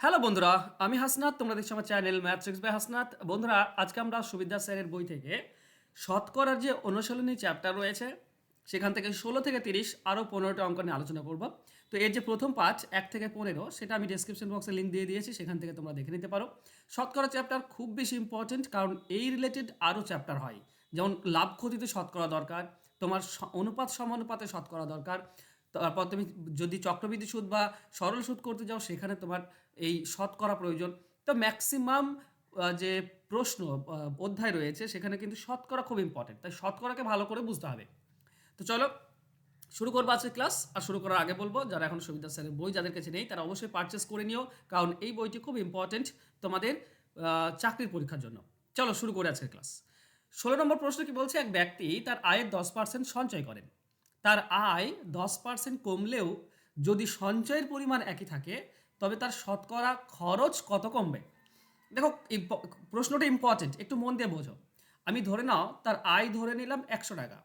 Hello বন্ধুরা, আমি হাসনাত। তোমরা দেখছো আমার চ্যানেল ম্যাথট্রিক্স বাই হাসনাত। বন্ধুরা, আজকে আমরা সুবিদ্যা স্যারের বই থেকে শতকরার যে অনুশীলনী চ্যাপ্টার রয়েছে সেখান থেকে 16 থেকে 30 আরও 15টা অঙ্ক নিয়ে আলোচনা করব। তো এর যে প্রথম পাঁচ 1 থেকে 15 সেটা আমি ডেসক্রিপশন বক্সে লিঙ্ক দিয়ে দিয়েছি, সেখান থেকে তোমরা দেখে নিতে পারো। শতকরা চ্যাপ্টার খুব বেশি ইম্পর্টেন্ট, কারণ এই রিলেটেড আরও চ্যাপ্টার হয়, যেমন লাভ ক্ষতিতে শতকরা দরকার, তোমার অনুপাত সমানুপাতে শতকরা দরকার। তারপর তুমি যদি চক্রবৃদ্ধি সুদ বা সরল সুদ করতে যাও সেখানে তোমার এই শতকরা প্রয়োজন। তো ম্যাক্সিমাম যে প্রশ্ন অধ্যায় রয়েছে সেখানে কিন্তু শতকরা খুব ইম্পর্টেন্ট, তাই শতকরাকে ভালো করে বুঝতে হবে। তো চলো শুরু করবো আজকের ক্লাস। আর শুরু করার আগে বলবো, যারা এখন সুবিধা স্যারের বই যাদের কাছে নেই তারা অবশ্যই পারচেস করে নিও, কারণ এই বইটি খুব ইম্পর্টেন্ট তোমাদের চাকরির পরীক্ষার জন্য। চলো শুরু করে আজকের ক্লাস। 16 নম্বর প্রশ্ন কি বলছে, এক ব্যক্তি তার আয়ের 10% সঞ্চয় করেন। তার আয় 10% কমলেও যদি সঞ্চয়ের পরিমাণ একই থাকে তবে তার শতকরা খরচ কত কমবে? দেখো, প্রশ্নটা ইম্পর্টেন্ট, একটু মন দিয়ে বোঝো। আমি ধরে নাও তার আয় ধরে নিলাম 100 টাকা,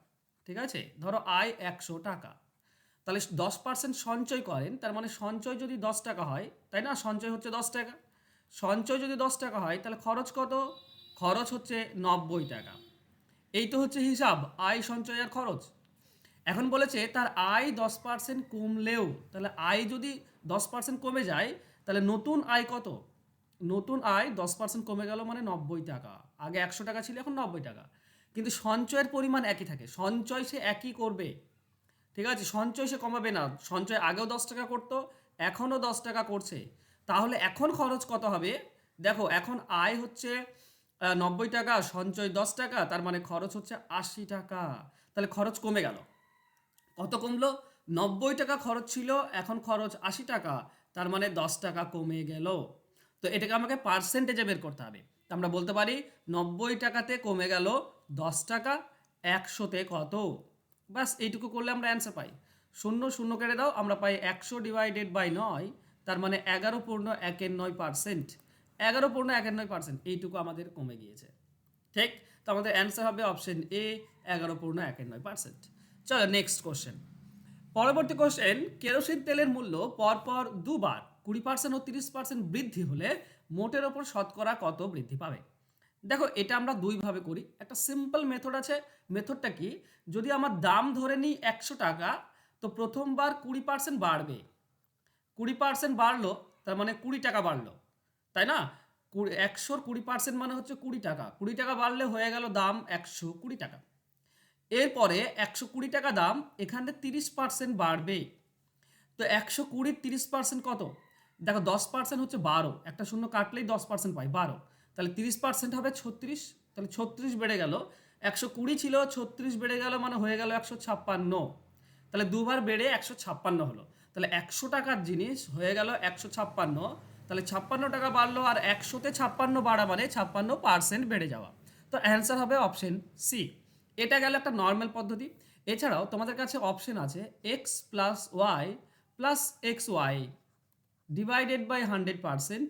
ঠিক আছে? ধরো আয় 100 টাকা, তাহলে 10% সঞ্চয় করেন, তার মানে সঞ্চয় যদি 10 টাকা হয়, তাই না? সঞ্চয় হচ্ছে 10 টাকা। সঞ্চয় যদি 10 টাকা হয় তাহলে খরচ কত? খরচ হচ্ছে 90 টাকা। এই তো হচ্ছে হিসাব আয় সঞ্চয় আর খরচ। এখন বলেছে তার আয় 10% কমলেও, তাহলে আয় যদি 10% কমে যায় তাহলে নতুন আয় কত? নতুন আয় 10% কমে গেল মানে 90 টাকা। আগে 100 টাকা ছিল, এখন 90 টাকা। কিন্তু সঞ্চয়ের পরিমাণ একই থাকে, সঞ্চয় সে একই করবে, ঠিক আছে? সঞ্চয় সে কমাবে না। সঞ্চয় আগেও 10 টাকা করতো, এখনও 10 টাকা করছে। তাহলে এখন খরচ কত হবে? দেখো, এখন আয় হচ্ছে 90 টাকা, সঞ্চয় 10 টাকা, তার মানে খরচ হচ্ছে 80 টাকা। তাহলে খরচ কমে গেল। কত কমলো? 90 টাকা খরচ ছিল, এখন খরচ 80 টাকা, তার মানে 10 টাকা কমে গেল। তো এটাকে আমাকে পার্সেন্টেজে বের করতে হবে। তো আমরা বলতে পারি 90 টাকাতে কমে গেল 10 টাকা, 100তে কত? বাস এইটুকু করলে আমরা অ্যান্সার পাই। শূন্য শূন্য কেটে দাও, আমরা পাই 100/9, তার মানে 11/9%। 11/9%, এইটুকু আমাদের কমে গিয়েছে, ঠিক? তো আমাদের অ্যান্সার হবে অপশন এ, 11/9%। চলো নেক্সট কোশ্চেন। পরবর্তী কোশ্চেন, কেরোসিন তেলের মূল্য পরপর দুবার 20% ও 30% বৃদ্ধি হলে মোটের ওপর শতকরা কত বৃদ্ধি পাবে? দেখো, এটা আমরা দুইভাবে করি। একটা সিম্পল মেথড আছে। মেথডটা কি? যদি আমার দাম ধরে নিই 100 টাকা, তো প্রথমবার 20% বাড়বে। 20% বাড়লো, তার মানে 20 টাকা বাড়লো, তাই না? 100-20% মানে হচ্ছে 20 টাকা। 20 টাকা বাড়লে হয়ে গেল দাম 120 টাকা। এরপরে 120 টাকা দাম, এখানে 30% বাড়বে। তো 120-30% কত? দেখো, 10% হচ্ছে 12, একটা শূন্য কাটলেই 10% পাই, 12। তাহলে 30% হবে 36, তাহলে 36 বেড়ে গেল। 120 ছিল, 36 বেড়ে গেল মানে হয়ে গেল 156। তাহলে দুবার বেড়ে 156 হলো। তাহলে 100 টাকার জিনিস হয়ে গেল 156। তাহলে 56 টাকা বাড়লো, আর 100তে 56 বাড়া মানে 56% বেড়ে যাওয়া। তো অ্যান্সার হবে অপশন সি। এটা গেল একটা নর্মাল পদ্ধতি। এছাড়াও তোমাদের কাছে অপশন আছে X plus Y plus X Y divided by 100%।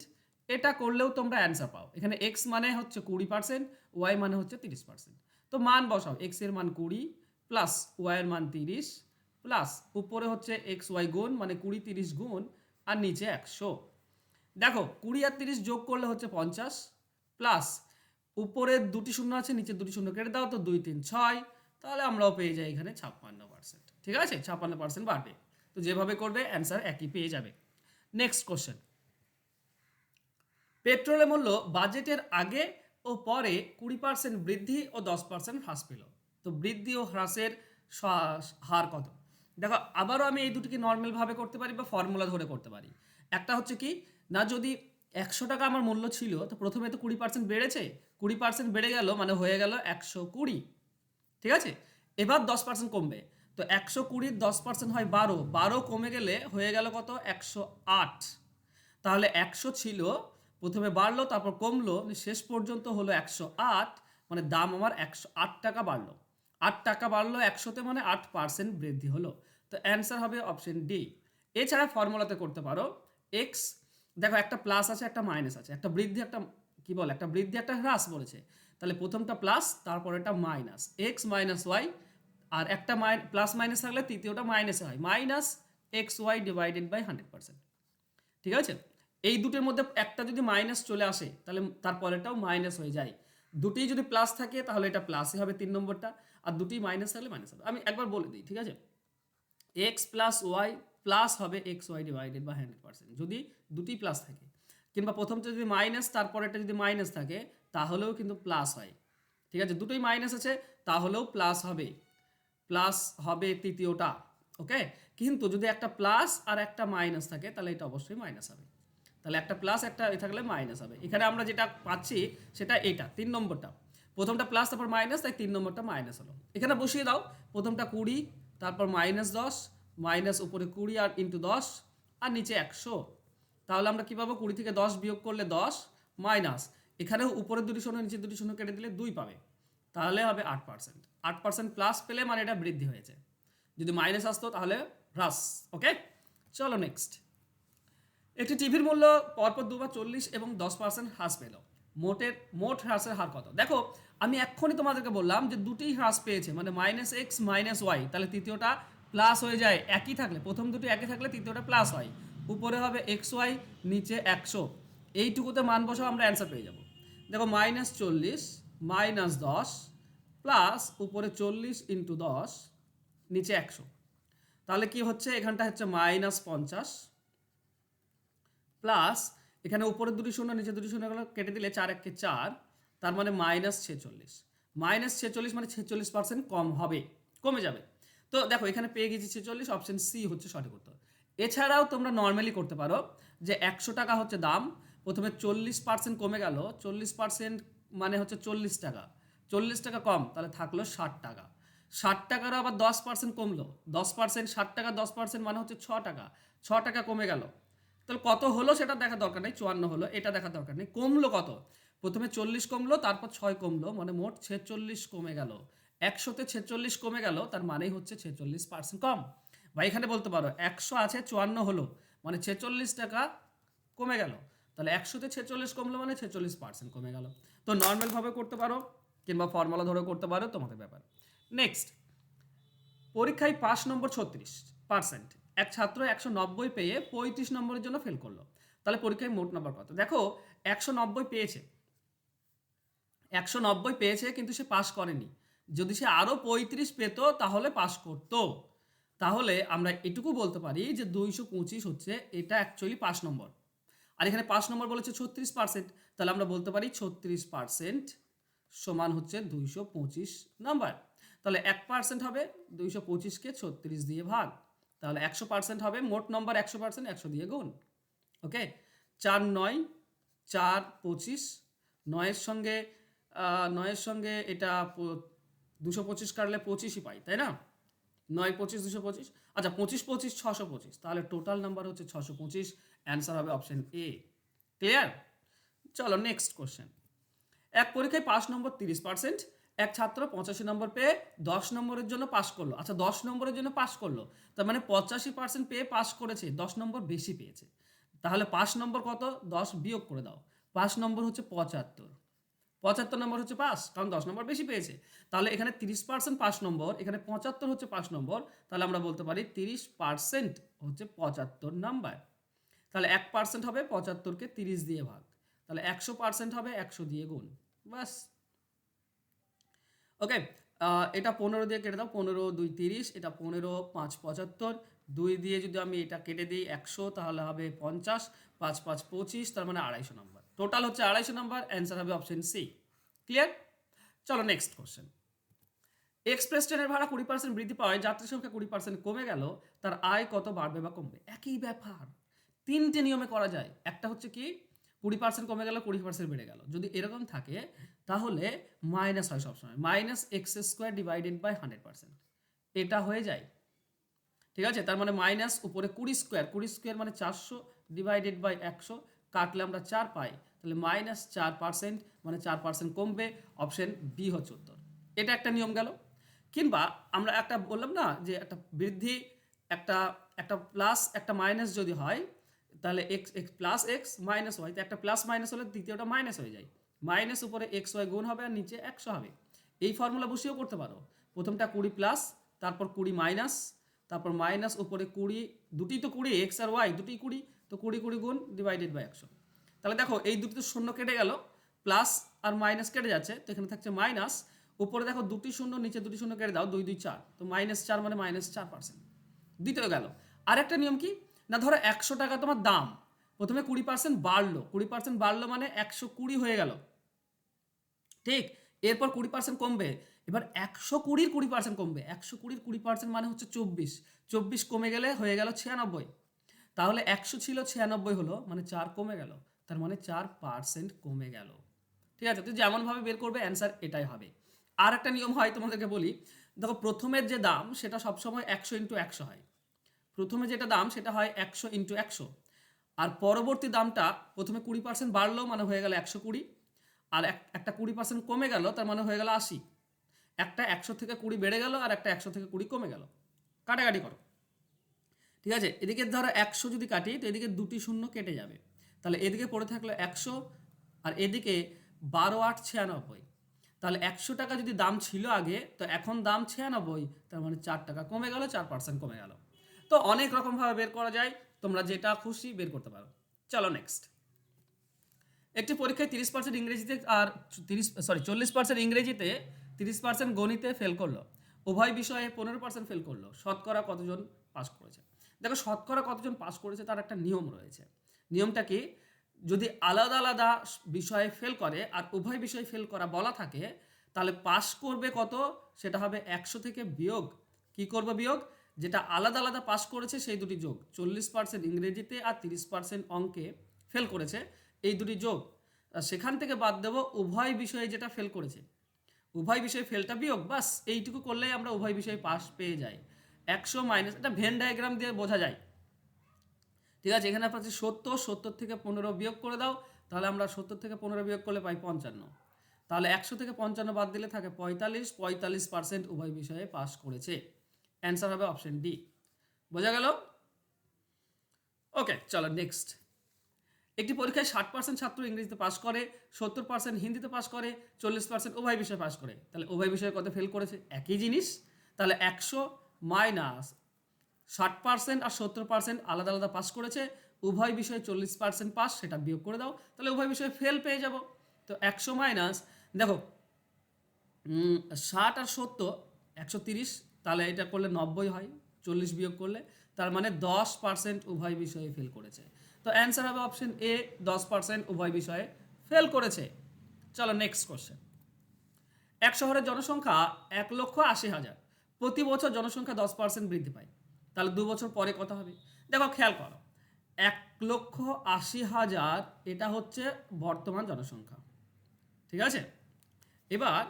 এটা করলেও তোমরা অ্যান্সার পাও। এখানে এক্স মানে হচ্ছে 20%, ওয়াই মানে হচ্ছে 30%। তো মান বসাও, এক্স এর মান 20 প্লাস ওয়াই এর মান 30 প্লাস উপরে হচ্ছে এক্স ওয়াই গুণ, মানে 20-30 গুণ, আর নিচে 100। দেখো, 20 আর 30 যোগ করলে হচ্ছে 50 প্লাস উপরে দুটি শূন্য আছে, নিচে দুটি শূন্য কেটে দাও, তো 2-3-6, তাহলে আমরাও পেয়ে যাই এখানে 56%। ঠিক আছে, 56% বাড়বে। তো যেভাবে করবে অ্যান্সার একই পেয়ে যাবে। নেক্সট কোশ্চেন, পেট্রোলের মূল্য বাজেটের আগে ও পরে 20% বৃদ্ধি ও 10% হ্রাস পেল। তো বৃদ্ধি ও হ্রাসের হার কত? দেখো, আবারও আমি এই দুটিকে নর্মালভাবে করতে পারি বা ফর্মুলা ধরে করতে পারি। একটা হচ্ছে কি না, যদি 100 টাকা আমার মূল্য ছিল, তো প্রথমে তো 20% বেড়েছে, 20% বেড়ে গেল মানে হয়ে গেল 120, ঠিক আছে? এবার 10% কমবে, তো 120-র 10% হয় 12, 12 কমে গেলে হয়ে গেল কত? 108। তাহলে 100 ছিল, প্রথমে বাড়লো তারপর কমলো, শেষ পর্যন্ত হলো 108, মানে দাম আমার 108 টাকা বাড়লো। 8 টাকা বাড়লো 100তে, মানে 8% বৃদ্ধি হলো। তো অ্যান্সার হবে অপশন ডি। এছাড়া ফর্মুলাতে করতে পারো এক্স, দেখো একটা প্লাস আছে একটা মাইনাস আছে, একটা বৃদ্ধি একটা কি বলে, একটা বৃদ্ধি একটা হ্রাস বলেছে, তাহলে প্রথমটা প্লাস তারপর এটা মাইনাস, এক্স মাইনাস ওয়াই, আর একটা প্লাস মাইনাস থাকলে তৃতীয়টা মাইনাসে হয়, minus X Y divided by 100%। ঠিক আছে? এই দুটোর মধ্যে একটা যদি মাইনাস চলে আসে তাহলে তার পরেরটাও মাইনাস হয়ে যায়। দুটোই যদি প্লাস থাকে তাহলে এটা প্লাসই হবে 3 নম্বরটা, আর দুটি মাইনাস থাকলে মাইনাস হবে। আমি একবার বলে দিই, ঠিক আছে? এক্স প্লাস ওয়াই প্লাস হবে এক্স ওয়াই ডিভাইডেড বাই 100% যদি দুটি প্লাস থাকে, কিংবা প্রথমটা যদি মাইনাস তারপরেটা যদি মাইনাস থাকে তাহলেও কিন্তু প্লাস হয়। ঠিক আছে, দুটোই মাইনাস আছে তাহলেও প্লাস হবে, প্লাস হবে তৃতীয়টা। ওকে, কিন্তু যদি একটা প্লাস আর একটা মাইনাস থাকে তাহলে এটা অবশ্যই মাইনাস হবে। তাহলে একটা প্লাস একটা থাকলে মাইনাস হবে। এখানে আমরা যেটা পাচ্ছি সেটা এটা 3 নম্বরটা, প্রথমটা প্লাস তারপর মাইনাস, তাই 3 নম্বরটা মাইনাস হলো। এখানে বসিয়ে দাও, প্রথমটা 20, তারপর -10, মাইনাস উপরে 20 আর ইন্টু 10 আর নিচে 100। তাহলে আমরা কী পাবো? 20 থেকে 10 বিয়োগ করলে 10 মাইনাস, এখানেও উপরের দুটি শূন্য নিচে দুটি শূন্য কেটে দিলে 2 পাবে, তাহলে হবে 8%। 8% প্লাস পেলে মানে এটা বৃদ্ধি হয়েছে, যদি মাইনাস আসতো তাহলে হ্রাস। ওকে, চলো নেক্সট। একটি টিভির মূল্য পরপর দুবার 40 এবং 10% হ্রাস পেল, মোট হ্রাসের হার কত? দেখো, আমি এক্ষুনি তোমাদেরকে বললাম যে দুটি হ্রাস পেয়েছে, মানে -x -y, তাহলে তৃতীয়টা প্লাস হয়ে যায়। একই থাকলে, প্রথম দুটি একই থাকলে তৃতীয়টা প্লাস হয়। উপরে হবে xy, নিচে 100, এইটুকুতে মান বসাও, আমরা অ্যান্সার পেয়ে যাব। দেখো, -40 -10 প্লাস উপরে 40 ইন্টু 10 নিচে 100, তাহলে কি হচ্ছে? এখানটা হচ্ছে -50 প্লাস এখানে উপরের দুটি শূন্য নিচে দুটি শূন্যগুলো কেটে দিলে 4 1 4, তার মানে -46। -46 মানে 46% কম হবে, কমে যাবে। তো দেখো, এখানে পেয়ে গেছি 46, অপশন সি হচ্ছে সঠিক উত্তর। এছাড়াও তোমরা নর্মালি করতে পারো যে 100 টাকা হচ্ছে দাম, প্রথমে 40% কমে গেল, 40% মানে হচ্ছে 40 টাকা, 40 টাকা কম, তাহলে থাকলো 60 টাকা। 60 টাকারও আবার 10% কমলো, 10%, 60 টাকা 10% মানে হচ্ছে 6 টাকা, 6 টাকা কমে গেল। তাহলে কত হলো সেটা দেখার দরকার নেই, 54 হলো, এটা দেখার দরকার নেই। কমলো কত? প্রথমে 40 কমলো, তারপর 6 কমলো, মানে মোট 46 কমে গেল। 100তে 46 কমে গেল, তার মানেই হচ্ছে 46% কম। বা এখানে বলতে পারো 100 আছে, 54 হলো, মানে 46 টাকা কমে গেল। তাহলে 100তে 46 কমলো মানে 46% কমে গেল। তো নর্মালভাবে করতে পারো কিংবা ফর্মুলা ধরে করতে পারো, তোমাদের ব্যাপার। নেক্সট, পরীক্ষায় পাস নম্বর 36%, এক ছাত্র 190 পেয়ে 35 নম্বরের জন্য ফেল করলো, তাহলে পরীক্ষায় মোট নম্বর কত? দেখো, 190 পেয়েছে, 190 পেয়েছে কিন্তু সে পাস করেনি। যদি সে আরও 35 পেত তাহলে পাস করত। তাহলে আমরা এটুকু বলতে পারি যে 225 হচ্ছে এটা অ্যাকচুয়ালি 5 নম্বর। আর এখানে 5 নম্বর বলেছে 36%, তাহলে আমরা বলতে পারি 36% সমান হচ্ছে 225 নম্বর। তাহলে 1% হবে 225কে 36 দিয়ে ভাগ, তাহলে 100% হবে। মোট নম্বর 100%, 100 দিয়ে গুণ। ওকে, 4 9 4 25, 9-এর সঙ্গে এটা 225 কাটলে 25ই পাই, তাই না? 9 25 225, আচ্ছা 25 25 625, তাহলে টোটাল নাম্বার হচ্ছে 625। অ্যান্সার হবে অপশন এ। ক্লিয়ার? চলো নেক্সট কোশ্চেন। এক পরীক্ষায় পাস নম্বর 30%, এক ছাত্র 85 নম্বর পেয়ে 10 নম্বরের জন্য পাস করলো। আচ্ছা, 10 নম্বরের জন্য পাস করলো, তার মানে 85% পেয়ে পাস করেছে, 10 নম্বর বেশি পেয়েছে। তাহলে পাস নম্বর কত? 10 বিয়োগ করে দাও, পাস নম্বর হচ্ছে 75। 75 নম্বর হচ্ছে পাস, কারণ 10 নম্বর বেশি পেয়েছে। তাহলে এখানে 30% পাস নম্বর, এখানে 75 হচ্ছে পাস নম্বর, তাহলে আমরা বলতে পারি 30% হচ্ছে 75 নাম্বার। তাহলে 1% হবে 75কে 30 দিয়ে ভাগ, তাহলে 100% হবে 100 দিয়ে গুণ, বাস। ওকে, এটা 15 দিয়ে কেটে দাও, 15 2 30, এটা 15 5 75, 2 দিয়ে যদি আমি এটা কেটে দিই 100, তাহলে হবে 50, 5 5 25, তার মানে 250 নম্বর। টোটাল হচ্ছে 250 নম্বর, অ্যান্সার হবে অপশন সি। ক্লিয়ার? চলো নেক্সট কোশ্চেন। এক্সপ্রেস ট্রেনের ভাড়া 20% বৃদ্ধি পাওয়ায় যাত্রী সংখ্যা 20% কমে গেল, তার আয় কত বাড়বে বা কমবে? একই ব্যাপার, 3টে নিয়মে করা যায়। একটা হচ্ছে কি, 20% কমে গেল 20% বেড়ে গেল, যদি এরকম থাকে তাহলে মাইনাস হয় সবসময়, -x² ডিভাইডেড বাই 100%, এটা হয়ে যায়। ঠিক আছে, তার মানে মাইনাস উপরে 20² মানে 400 ডিভাইডেড বাই 100, কাটলে আমরা 4 পাই, তাহলে -4% মানে 4% কমবে, অপশন বি হচ্ছে উত্তর। এটা একটা নিয়ম গেল। কিংবা আমরা একটা বললাম না যে একটা বৃদ্ধি, একটা একটা প্লাস একটা মাইনাস যদি হয়, তাহলে X X plus X minus Y, তো একটা প্লাস মাইনাস হলে দ্বিতীয়টা মাইনাস হয়ে যায়, মাইনাস উপরে এক্স ওয়াই গুণ হবে আর নিচে 100 হবে। এই ফর্মুলা বসিয়েও করতে পারো, প্রথমটা 20 প্লাস, তারপর 20 মাইনাস, তারপর মাইনাস উপরে 20, দুটি তো 20, এক্স আর ওয়াই দুটি 20, তো 20 গুণ ডিভাইডেড বাই 100। তাহলে দেখো এই দুটি তো শূন্য কেটে গেল, প্লাস আর মাইনাস কেটে যাচ্ছে, তো এখানে থাকছে মাইনাস, উপরে দেখো দুটি শূন্য, নিচে দুটি শূন্য কেটে দাও, 2 2 4, তো -4 মানে -4%। দ্বিতীয় গেল। আরেকটা নিয়ম কি না, ধরো 100 টাকা তোমার দাম, প্রথমে 20% বাড়লো, 20% বাড়লো মানে 120 হয়ে গেল, ঠিক। এরপর 20% কমবে, এবার 120-র 20% কমবে, 120-র 20% মানে হচ্ছে 24, 24 কমে গেলে হয়ে গেল 96। তাহলে 100 ছিল, 96 হলো, মানে 4 কমে গেল, তার মানে 4% কমে গেল। ঠিক আছে, তো যেমনভাবে বের করবে অ্যান্সার এটাই হবে। আর একটা নিয়ম হয় তোমাদেরকে বলি, দেখো প্রথমের যে দাম সেটা সবসময় 100 ইন্টু 100 হয়, প্রথমে যেটা দাম সেটা হয় 100 ইন্টু 100, আর পরবর্তী দামটা প্রথমে 20% বাড়লো মানে হয়ে গেল 120, আর একটা 20% কমে গেল তার মানে হয়ে গেল 80। একটা 100 থেকে 20 বেড়ে গেল আর একটা 100 থেকে 20 কমে গেল, কাটাকাটি করো। ঠিক আছে, এদিকে ধরো 100 যদি কাটি তো এদিকে দুটি শূন্য কেটে যাবে, তাহলে এদিকে পড়ে থাকলো 100, আর এদিকে 12 8 96, তাহলে 100 টাকা যদি দাম ছিল আগে, তো এখন দাম 96, তার মানে 4 টাকা কমে গেল, 4% কমে গেল। তো অনেক রকমভাবে বের করা যায়, তোমরা যেটা খুশি বের করতে পারো। চলো নেক্সট। একটি পরীক্ষায় 30% ইংরেজিতে আর 40% ইংরেজিতে, 30% গণিতে ফেল করলো, উভয় বিষয়ে 15% ফেল করলো, শতকরা কতজন পাস করেছে? দেখো শতকরা কতজন পাস করেছে তার একটা নিয়ম রয়েছে। নিয়মটা কি, যদি আলাদা আলাদা বিষয়ে ফেল করে আর উভয় বিষয়ে ফেল করা বলা থাকে, তাহলে পাস করবে কত, সেটা হবে 100 থেকে বিয়োগ, কি করবে বিয়োগ, যেটা আলাদা আলাদা পাস করেছে সেই দুটি যোগ, 40% ইংরেজিতে আর 30% অঙ্কে ফেল করেছে, এই দুটি যোগ, সেখান থেকে বাদ দেব উভয় বিষয়ে যেটা ফেল করেছে, উভয় বিষয়ে ফেলটা বিয়োগ, বাস এইটুকু করলেই আমরা উভয় বিষয়ে পাস পেয়ে যাই। 100 মাইনাস, এটা ভেন ডায়াগ্রাম দিয়ে বোঝা যায়। ঠিক আছে, এখানে পাচ্ছি 70 থেকে 15 বিয়োগ করে দাও, তাহলে আমরা 70 থেকে 15 বিয়োগ করলে পাই 55, তাহলে 100 থেকে 55 বাদ দিলে থাকে 45% উভয় বিষয়ে পাস করেছে। অ্যান্সার হবে অপশন ডি। বোঝা গেল? ওকে, চলো নেক্সট। একটি পরীক্ষায় 60% ছাত্র ইংরেজিতে পাস করে, 70% হিন্দিতে পাস করে, 40% উভয় বিষয়ে পাস করে, তাহলে উভয় বিষয়ে কত ফেল করেছে? একই জিনিস, তাহলে 100 মাইনাস 60% আর 70% আলাদা আলাদা পাস করেছে, উভয় বিষয়ে 40% পাস, সেটা বিয়োগ করে দাও, তাহলে উভয় বিষয়ে ফেল পেয়ে যাব। তো 100 মাইনাস, দেখো 60 আর 70 130, তাহলে এটা করলে 90 হয়, 40 বিয়োগ করলে, তার মানে 10% উভয় বিষয়ে ফেল করেছে। তো অ্যান্সার হবে অপশন এ, 10% উভয় বিষয়ে ফেল করেছে। চলো নেক্সট কোশ্চেন। এক শহরের জনসংখ্যা 1,80,000, প্রতি বছর জনসংখ্যা 10% বৃদ্ধি পায়, তাহলে 2 বছর পরে কত হবে? দেখো খেয়াল করো, 1,80,000 এটা হচ্ছে বর্তমান জনসংখ্যা, ঠিক আছে। এবার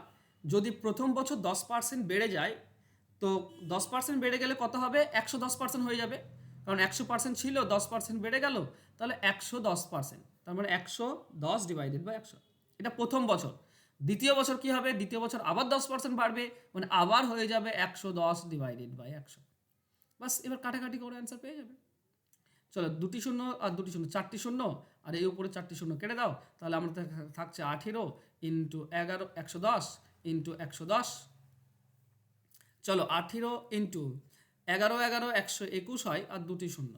যদি প্রথম বছর 10% বেড়ে যায়, তো 10% বেড়ে গেলে কত হবে? 110% হয়ে যাবে, কারণ 100% ছিল, 10% বেড়ে গেল, তাহলে 110%, তার মানে 110 ডিভাইডেড বাই 100, এটা প্রথম বছর। দ্বিতীয় বছর কি হবে? দ্বিতীয় বছর আবার 10% বাড়বে, মানে আবার হয়ে যাবে 110 ডিভাইডেড বাই 100। বাস এবার কাটাকাটি করে অ্যান্সার পেয়ে যাবে। চলো দুটি শূন্য আর দুটি শূন্য, 4টি শূন্য, আর এই উপরে 4টি শূন্য কেটে দাও, তাহলে আমাদের থাকছে 18 ইন্টু 11, 110 ইন্টু 110। চলো 18 ইন্টু 11, 11 121 হয়, আর দুটি শূন্য,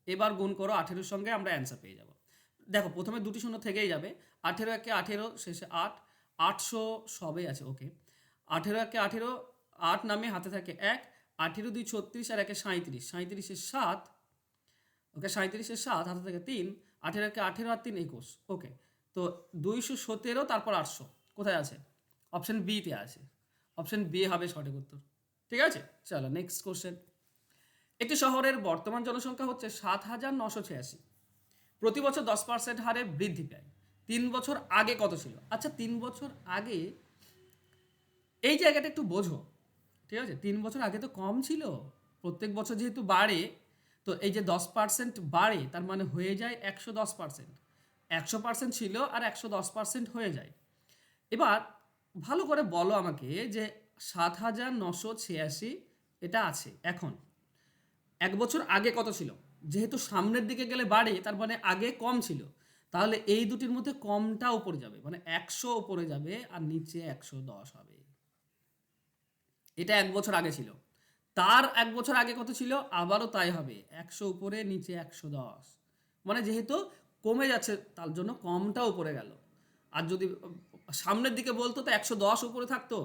এবার গুণ করো 18-র সঙ্গে, আমরা অ্যান্সার পেয়ে যাব। দেখো প্রথমে দুটি শূন্য থেকেই যাবে, 18 একে 18, শেষে 8, 800 সবেই আছে, ওকে। 18 একে 18, 8 নামে হাতে থাকে 1, 18 2 36 আর 1 37, 37-এ 7, ওকে, 37-এ 7 হাতে থেকে 3, 18 একে 18 আর 3 21, ওকে। তো 217, তারপর 800 কোথায় আছে? অপশন বিতে আছে, অপশন বি হবে সঠিক উত্তর। ঠিক আছে, চলো নেক্সট কোশ্চেন। একটি শহরের বর্তমান জনসংখ্যা হচ্ছে 7,986, প্রতি বছর 10% হারে বৃদ্ধি পায়, 3 বছর আগে কত ছিল? আচ্ছা 3 বছর আগে, এই জায়গাটা একটু বোঝো, ঠিক আছে। 3 বছর আগে তো কম ছিল, প্রত্যেক বছর যেহেতু বাড়ে, তো এই যে 10% বাড়ে, তার মানে হয়ে যায় 110%, 100% ছিল আর 110% হয়ে যায়। এবার ভালো করে বলো আমাকে যে 7,986 এটা আছে, এখন 1 বছর আগে কত ছিল? যেহেতু সামনের দিকে গেলে বাড়ে, তার মানে আগে কম ছিল, তাহলে এই দুটির মধ্যে কমটা উপরে যাবে, মানে 100 উপরে যাবে আর নিচে 110 হবে। এটা 1 বছর আগে ছিল, তার 1 বছর আগে কত ছিল? আবারও তাই হবে, 100 উপরে নিচে 110, মানে যেহেতু কমে যাচ্ছে তার জন্য কমটা উপরে গেল। আর যদি সামনের দিকে বলতো তো 110 উপরে থাকতো,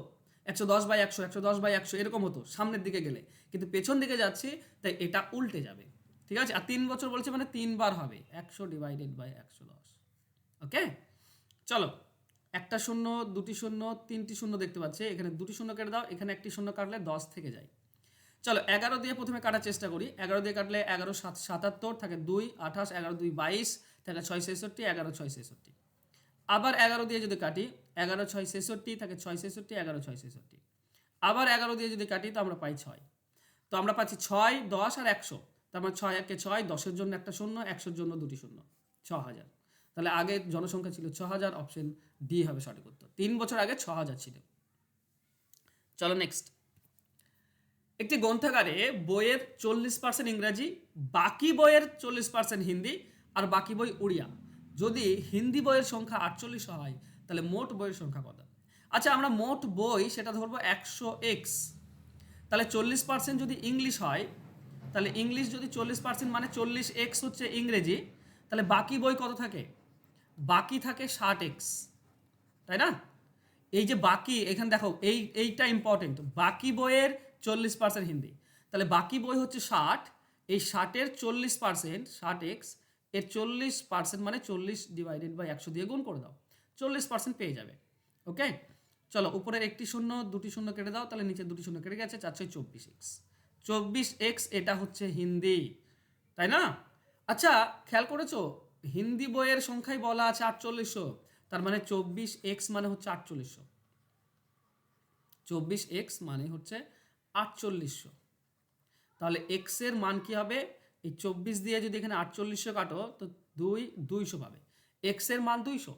110/100, 110/100 এরকম হতো সামনের দিকে গেলে, কিন্তু পেছন দিকে যাচ্ছি তাই এটা উল্টে যাবে। ঠিক আছে, আর 3 বছর বলছে মানে 3 বার হবে 100/110। ওকে, চলো, একটা শূন্য, দুটি শূন্য, তিনটি শূন্য দেখতে পাচ্ছি, এখানে দুটি শূন্য কেটে দাও, এখানে একটি শূন্য কাটলে 10 থেকে যায়। চলো 11 দিয়ে প্রথমে কাটার চেষ্টা করি। 11 দিয়ে কাটলে 11×7 = 77, থাকে 2 28, 11×2 = 22, থাকে 6 × 66, 11×6 = 66। আবার 11 দিয়ে যদি কাটি, 11×6 = 66, থাকে 6 × 66, 11×6 = 66। আবার 11 দিয়ে যদি কাটি তো আমরা পাই 6। তো আমরা পাচ্ছি 6, 10 আর 100। তার মানে 6 একে 6, 10-এর জন্য একটা শূন্য, 100-এর জন্য দুটি শূন্য, 6000। তাহলে আগে জনসংখ্যা ছিল 6000, অপশন ডি হবে সঠিক উত্তর। 3 বছর আগে 6000 ছিল। চলো নেক্সট। একটি গ্রন্থাগারে বইয়ের 40% ইংরাজি, বাকি বইয়ের 40% হিন্দি, আর বাকি বই উড়িয়া। যদি হিন্দি বইয়ের সংখ্যা 48 হয় তাহলে মোট বইয়ের সংখ্যা কত? আচ্ছা, আমরা মোট বই সেটা ধরবো 100x। তাহলে 40% যদি ইংলিশ হয়, তাহলে ইংলিশ যদি 40% মানে 40x হচ্ছে ইংরেজি, তাহলে বাকি বই কত থাকে? বাকি থাকে 60x, তাই না? এই যে বাকি, এখানে দেখো এইটা ইম্পর্টেন্ট, বাকি বইয়ের 40% হিন্দি, তাহলে বাকি বই হচ্ছে 60, এই 60-এর 40%, 60x এর 40% মানে 40/100 দিয়ে গুণ করে দাও, 40% পেয়ে যাবে। ওকে, চলো উপরের একটি শূন্য, দুটি শূন্য কেটে দাও, তাহলে নিচে দুটি শূন্য কেটে গেছে, 424x। 24x এটা হচ্ছে হিন্দি, তাই না? আচ্ছা, খেয়াল করেছো হিন্দি বইয়ের সংখ্যায় বলা আছে 4800, তার মানে 24x মানে হচ্ছে 4800। 24x মানে হচ্ছে 4800। তাহলে x এর মান কি হবে? এই 24 দিয়ে যদি এখানে 4800 কাটো তো 200 পাবে। x এর মান 200।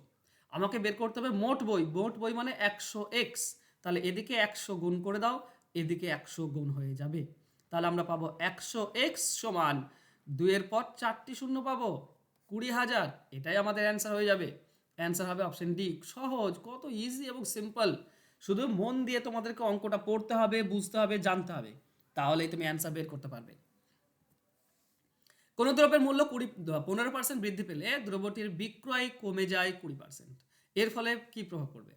আমাকে বের করতে হবে মোট বই, মোট বই মানে 100x। তাহলে এদিকে 100 গুণ করে দাও, এদিকে 100 গুণ হয়ে যাবে। তাহলে আমরা পাবো 100x সমান 2-এর পর 4টি শূন্য পাবো, 20,000। এটাই আমাদের অ্যান্সার হয়ে যাবে। অ্যান্সার হবে অপশন ডি। সহজ, কত ইজি এবং সিম্পল। শুধু মন দিয়ে তোমাদেরকে অঙ্কটা পড়তে হবে, বুঝতে হবে, জানতে হবে, তাহলেই তুমি অ্যান্সার বের করতে পারবে। কোনো দ্রব্যের মূল্য 15% বৃদ্ধি পেলে দ্রব্যটির বিক্রয় কমে যায় 20%। এর ফলে কি প্রভাব পড়বে?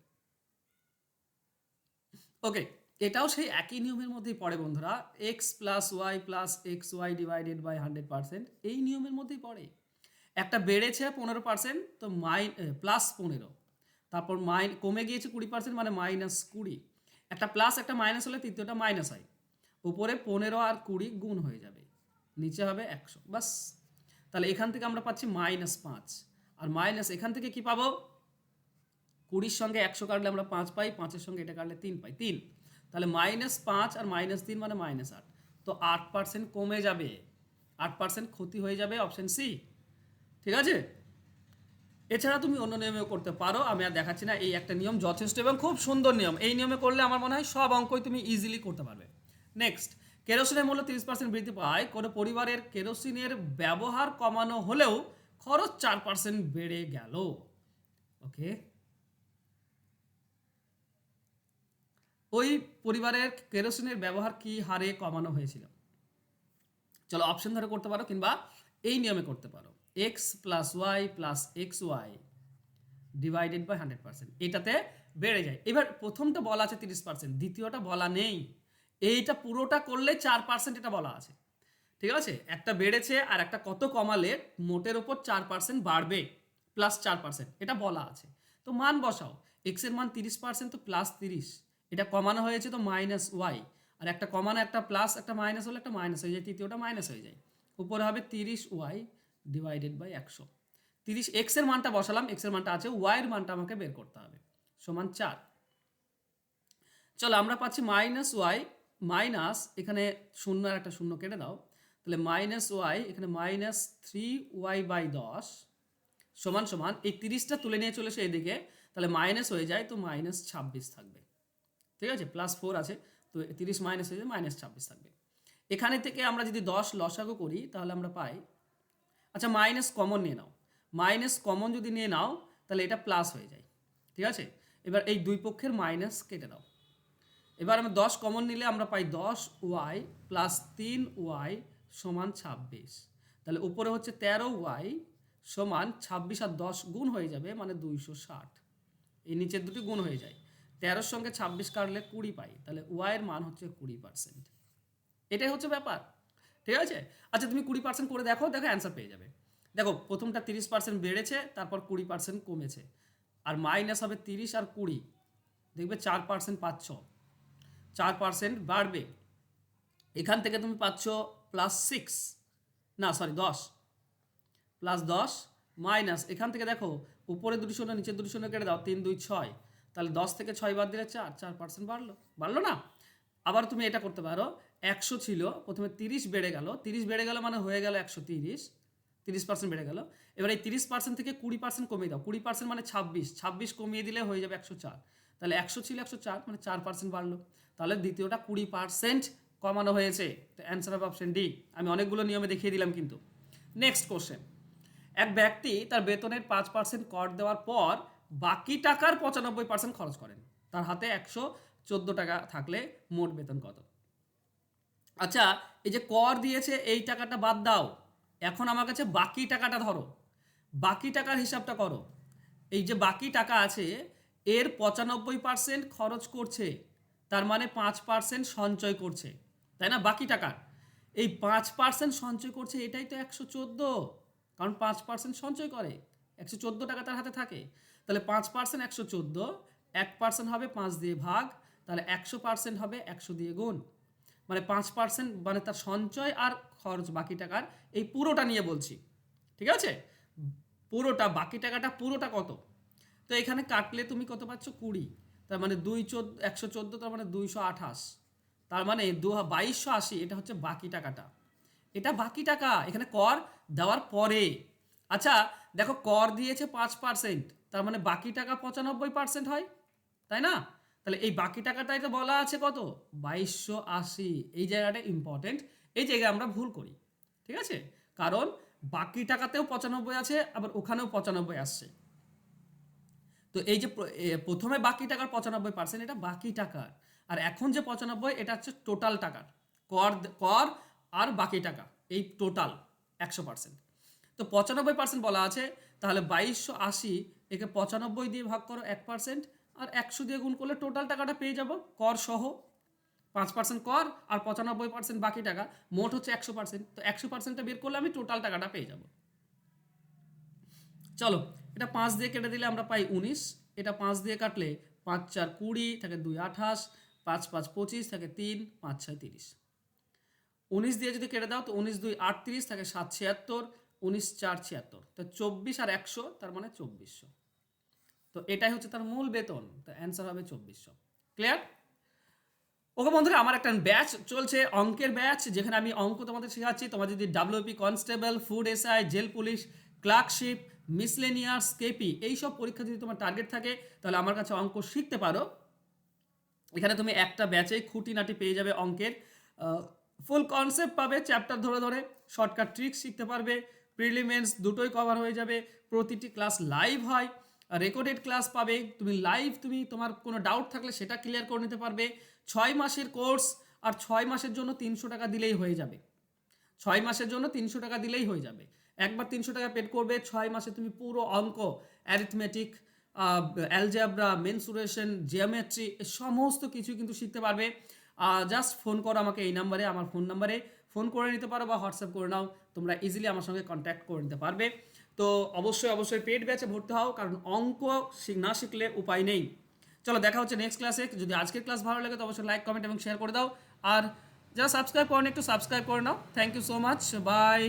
ওকে, এটাও সেই একই নিয়মের মধ্যেই পড়ে বন্ধুরা। X plus Y plus X Y divided by 100%, এই নিয়মের মধ্যেই পড়ে। একটা বেড়েছে 15%, তো +15, তারপর কমে গিয়েছে 20% মানে -20। একটা প্লাস একটা মাইনাস হলে তৃতীয়টা মাইনাস হয়। উপরে 15 আর 20 গুণ হয়ে যাবে, নিচে হবে 100, বাস। তাহলে এখান থেকে আমরা পাচ্ছি -5, আর মাইনাস এখান থেকে কি পাবো? 20-র সঙ্গে 100 কাটলে আমরা 5 পাই, 5-এর সঙ্গে এটা কাটলে 3 পাই, 3। তাহলে -5 আর -3 মানে -8। তো 8% কমে যাবে, 8% ক্ষতি হয়ে যাবে, অপশন সি। ঠিক আছে, এছাড়া তুমি অন্য নিয়মেও করতে পারো, আমি আর দেখাচ্ছি না। এই একটা নিয়ম যথেষ্ট এবং খুব সুন্দর নিয়ম, এই নিয়মে করলে আমার মনে হয় সব অঙ্কই তুমি ইজিলি করতে পারবে। নেক্সট, কেরোসিনের মূল্য 30% বৃদ্ধি পায়, কোনো পরিবারের কেরোসিনের ব্যবহার কমানো হলেও খরচ 4% বেড়ে গেল। ওকে, ওই পরিবারের কেরোসিনের ব্যবহার কি হারে কমানো হয়েছিল? চলো অপশন ধরে করতে পারো কিংবা এই নিয়মে করতে পারো। X plus Y plus X Y divided by 100%, এটাতে বেড়ে যায়। এবার প্রথমটা বলা আছে 30%, দ্বিতীয়টা বলা নেই। এইটা পুরোটা করলে 4% এটা বলা আছে। ঠিক আছে, একটা বেড়েছে আর একটা কত কমালে মোটের ওপর 4% বাড়বে, +4%, এটা বলা আছে। তো মান বসাও, এক্স এর মান 30%, তো +30, এটা কমানো হয়েছে তো -y, আর একটা কমানো একটা প্লাস একটা মাইনাস হলে একটা মাইনাস হয়ে যায়, তৃতীয়টা মাইনাস হয়ে যায়। উপরে হবে 30y ডিভাইডেড বাই 100। 30 এক্স এর মানটা বসালাম, এক্স এর মানটা আছে, ওয়াই এর মানটা আমাকে বের করতে হবে, সমান 4। চলো আমরা পাচ্ছি -y মাইনাস, এখানে শূন্য আর একটা শূন্য কেটে দাও, তাহলে -y এখানে -3y/10 সমান সমান এই 30টা তুলে নিয়ে চলে এসে এদিকে, তাহলে মাইনাস হয়ে যায়, তো -26 থাকবে। ঠিক আছে, +4 আছে, তো 30 মাইনাস হয়ে যায়, -26 থাকবে। এখানে থেকে আমরা যদি 10 লসাগু করি তাহলে আমরা পাই, আচ্ছা মাইনাস কমন নিয়ে নাও, মাইনাস কমন যদি নিয়ে নাও তাহলে এটা প্লাস হয়ে যায়। ঠিক আছে, এবার এই দুই পক্ষের মাইনাস কেটে দাও। এবার আমরা 10 কমন নিলে আমরা পাই 10y + 3y = 26। তাহলে উপরে হচ্ছে 13y সমান 26 আর 10 গুণ হয়ে যাবে মানে 260। এই নিচের দুটি গুণ হয়ে যায়, 13-র সঙ্গে 26 কাটলে 20 পাই, তাহলে ওয়াইয়ের মান হচ্ছে 20%। এটাই হচ্ছে ব্যাপার, ঠিক আছে। আচ্ছা তুমি 20% করে দেখো, দেখো অ্যান্সার পেয়ে যাবে। দেখো প্রথমটা 30% বেড়েছে, তারপর 20% কমেছে, আর মাইনাস হবে 30 আর 20, দেখবে 4% পাচ্ছ, 4% বাড়বে। এখান থেকে তুমি পাচ্ছ +6, না সরি 10, +10 মাইনাস এখান থেকে দেখো উপরে দুটি শূন্য নিচে দুটি শূন্য কেটে দাও, 3 2 6, তাহলে 10 থেকে 6 বাদ দিলে 4% বাড়লো না। আবার তুমি এটা করতে পারো, 100 ছিল প্রথমে 30 বেড়ে গেল, 30 বেড়ে গেল মানে হয়ে গেল 130, 30% বেড়ে গেল। এবার এই 30% থেকে 20% কমিয়ে দাও, 20% মানে 26 কমিয়ে দিলে হয়ে যাবে 104, তাহলে 100 ছিল 104 মানে 4% বাড়লো, তাহলে দ্বিতীয়টা 20% কমানো হয়েছে। তো অ্যান্সার হবে অপশন ডি। আমি অনেকগুলো নিয়মে দেখিয়ে দিলাম কিন্তু। নেক্সট কোশ্চেন, এক ব্যক্তি তার বেতনের 5% কর দেওয়ার পর বাকি টাকার 95% খরচ করেন, তার হাতে 114 টাকা থাকলে মোট বেতন কত? আচ্ছা এই যে কর দিয়েছে এই টাকাটা বাদ দাও, এখন আমার কাছে বাকি টাকাটা ধরো, বাকি টাকার হিসাবটা করো। এই যে বাকি টাকা আছে এর 95% খরচ করছে, তার মানে 5% সঞ্চয় করছে, তাই না? বাকি টাকার এই 5% সঞ্চয় করছে, এটাই তো 114, কারণ 5% সঞ্চয় করে, 114 টাকা তার হাতে থাকে, তাহলে 5% 114, 1% হবে 5 দিয়ে ভাগ, তাহলে 100% হবে 100 দিয়ে গুণ, মানে 5% মানে তার সঞ্চয় আর খরচ বাকি টাকার এই পুরোটা নিয়ে বলছি, ঠিক আছে? পুরোটা বাকি টাকাটা পুরোটা কত? তো এখানে কাটলে তুমি কত পাচ্ছ? 20, তার মানে 114, তার মানে 228, তার মানে 2280, এটা হচ্ছে বাকি টাকাটা, এটা বাকি টাকা এখানে কর দেওয়ার পরে। আচ্ছা দেখো কর দিয়েছে 5%, তার মানে বাকি টাকা 95% হয়, তাই না? তাহলে এই বাকি টাকাটাই তো বলা আছে কত? 2280। এই জায়গাটা ইম্পর্টেন্ট, এই জায়গায় আমরা ভুল করি, ঠিক আছে? কারণ বাকি টাকাতেও 95 আছে, আবার ওখানেও 95 আসছে। তো এই যে প্রথমে বাকি টাকার 95%, এটা বাকি টাকার, আর এখন যে 95 এটা হচ্ছে টোটাল টাকার, কর কর আর বাকি টাকা এই টোটাল 100%। তো 95% বলা আছে, তাহলে 2280 একে 95 দিয়ে ভাগ করো 1%, আর 100 দিয়ে গুণ করলে টোটাল টাকাটা পেয়ে যাব কর সহ, 5% কর আর 95% বাকি টাকা, মোট হচ্ছে 100%। তো 100%টা বের করলে আমি টোটাল টাকাটা পেয়ে যাব। চলো এটা 5 দিয়ে কেটে দিলে আমরা পাই 19, এটা 5 দিয়ে কাটলে 5 4 20 থাকে 2 28, 5 5 25 থাকে 3, 5 6 30। 19 দিয়ে যদি কেটে দাও তো 19 2 38 থাকে 7 76, 19 4 76, তো 24 আর 100 তার মানে 2400। তো এটাই হচ্ছে তার মূল বেতন, তো অ্যান্সার হবে 2400। ক্লিয়ার? ওকে বন্ধুরা, আমার একটা ব্যাচ চলছে, অঙ্কের ব্যাচ, যেখানে আমি অঙ্ক তোমাদের শেখাচ্ছি। তোমার যদি WP constable, food SI, jail police, clerkship, miscellaneous, KP এইসব পরীক্ষা যদি তোমার টার্গেট থাকে, তাহলে আমার কাছে অঙ্ক শিখতে পারো। এখানে তুমি একটা ব্যাচেই খুঁটিনাটি পেয়ে যাবে অঙ্কের, ফুল কনসেপ্ট পাবে, চ্যাপ্টার ধরে ধরে শর্টকাট ট্রিক্স শিখতে পারবে, প্রিলিমিনস দুটোই কভার হয়ে যাবে, প্রতিটি ক্লাস লাইভ হয়, রেকর্ডেড ক্লাস পাবে, তুমি লাইভ তুমি তোমার কোনো ডাউট থাকলে সেটা ক্লিয়ার করে নিতে পারবে। 6 মাসের কোর্স, আর 6 মাসের জন্য 300 টাকা দিলেই হয়ে যাবে, 6 মাসের জন্য 300 টাকা দিলেই হয়ে যাবে। একবার 300 টাকা পেড করবে, 6 মাসে তুমি পুরো অঙ্ক, অ্যারিথমেটিক, অ্যালজেব্রা, মেনসুরেশন, জিওমেট্রি সমস্ত কিছু কিন্তু শিখতে পারবে। জাস্ট ফোন করো আমাকে এই নাম্বারে, আমার ফোন নাম্বারে ফোন করে নিতে পারো বা হোয়াটসঅ্যাপ করে নাও, তোমরা ইজিলি আমার সঙ্গে কন্ট্যাক্ট করে নিতে পারবে। তো অবশ্যই পেড ব্যাচে ভর্তি হও, কারণ অঙ্ক না শিখলে উপায় নেই। চলো দেখা হচ্ছে নেক্সট ক্লাসে। যদি আজকের ক্লাস ভালো লাগে তো অবশ্যই লাইক, কমেন্ট এবং শেয়ার করে দাও, আর যারা সাবস্ক্রাইব করেন একটু সাবস্ক্রাইব করে নাও। Thank you so much, by.